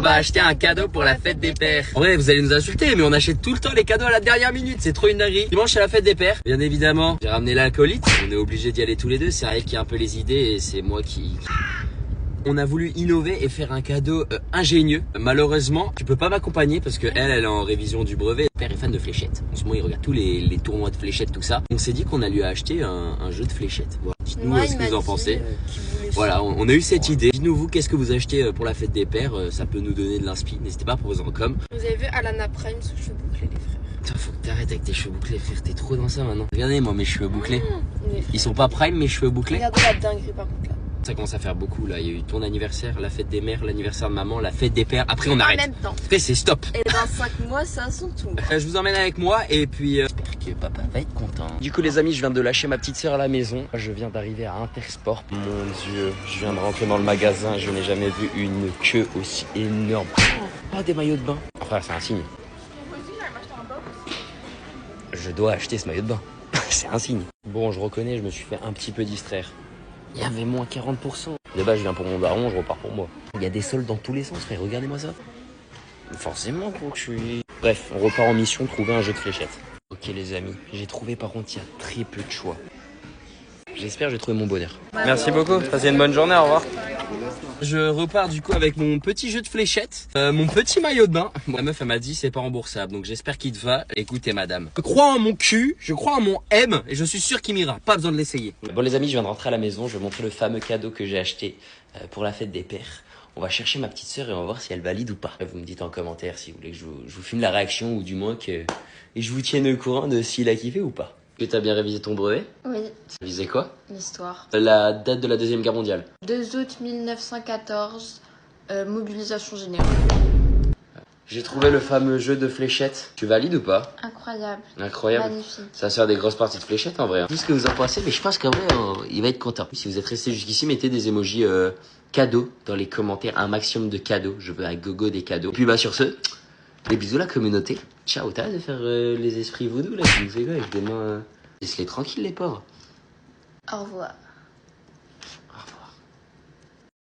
va acheter un cadeau pour la fête des pères. En vrai, vous allez nous insulter, mais on achète tout le temps les cadeaux à la dernière minute. C'est trop une dinguerie. Dimanche, c'est la fête des pères. Bien évidemment, j'ai ramené l'alcoolite. On est obligé d'y aller tous les deux. C'est elle qui a un peu les idées et c'est moi qui... On a voulu innover et faire un cadeau ingénieux. Malheureusement, tu peux pas m'accompagner parce que elle est en révision du brevet. Mon père est fan de fléchettes. En ce moment, il regarde tous les tournois de fléchettes, tout ça. On s'est dit qu'on a lui acheté un jeu de fléchettes. Voilà. Dites-nous ce que vous en pensez. Voilà, on a eu cette idée. Dites-nous vous, qu'est-ce que vous achetez pour la fête des pères. Ça peut nous donner de l'inspi. N'hésitez pas à proposer en com. Vous avez vu Alana Prime sous cheveux bouclés, les frères. Putain, faut que t'arrêtes avec tes cheveux bouclés, frère. T'es trop dans ça maintenant. Regardez, moi, mes cheveux bouclés. Ils sont pas prime, mes cheveux bouclés. Regardez la dinguerie par contre là. Ça commence à faire beaucoup là. Il y a eu ton anniversaire, la fête des mères, l'anniversaire de maman, la fête des pères. Après, on arrête. En même temps. Après, c'est stop. Et dans 5 mois, ça a son tour. Je vous emmène avec moi et puis j'espère que papa va être content. Du coup, les amis, je viens de lâcher ma petite sœur à la maison. Je viens d'arriver à Intersport. Mon Dieu, je viens de rentrer dans le magasin. Je n'ai jamais vu une queue aussi énorme. Oh, des maillots de bain. Enfin, c'est un signe. Je dois acheter ce maillot de bain. C'est un signe. Bon, je reconnais, je me suis fait un petit peu distraire. Il y avait moins 40%. De base, je viens pour mon daron, je repars pour moi. Il y a des soldes dans tous les sens, frère. Regardez-moi ça. Forcément, gros, que je suis... Bref, on repart en mission, trouver un jeu de fléchettes. Ok, les amis. J'ai trouvé, par contre, il y a très peu de choix. J'espère que j'ai trouvé mon bonheur. Merci beaucoup. Passez une bonne journée. Au revoir. Je repars du coup avec mon petit jeu de fléchettes, mon petit maillot de bain. La meuf elle m'a dit c'est pas remboursable, donc j'espère qu'il te va. Écoutez madame, je crois en mon cul, je crois en mon M et je suis sûr qu'il m'ira. Pas besoin de l'essayer. Bon les amis, je viens de rentrer à la maison, je vais vous montrer le fameux cadeau que j'ai acheté pour la fête des pères. On va chercher ma petite sœur et on va voir si elle valide ou pas. Vous me dites en commentaire si vous voulez que je vous filme la réaction ou du moins que je vous tienne au courant de s'il a kiffé ou pas. Que t'as bien révisé ton brevet? Oui. Révisé quoi? L'histoire. La date de la Deuxième Guerre mondiale. 2 août 1914, mobilisation générale. J'ai trouvé le fameux jeu de fléchettes. Tu valides ou pas? Incroyable. Incroyable. Magnifique. Ça sert des grosses parties de fléchettes en vrai. Hein. Dis ce que vous en pensez, mais je pense qu'en vrai, il va être content. Si vous êtes resté jusqu'ici, mettez des emojis cadeaux dans les commentaires. Un maximum de cadeaux. Je veux à gogo des cadeaux. Et puis bah sur ce, des bisous la communauté. Ciao, t'as hâte de faire les esprits voodoo là? Tu nous fais quoi avec des mains... Laisse-les tranquilles les pauvres. Au revoir.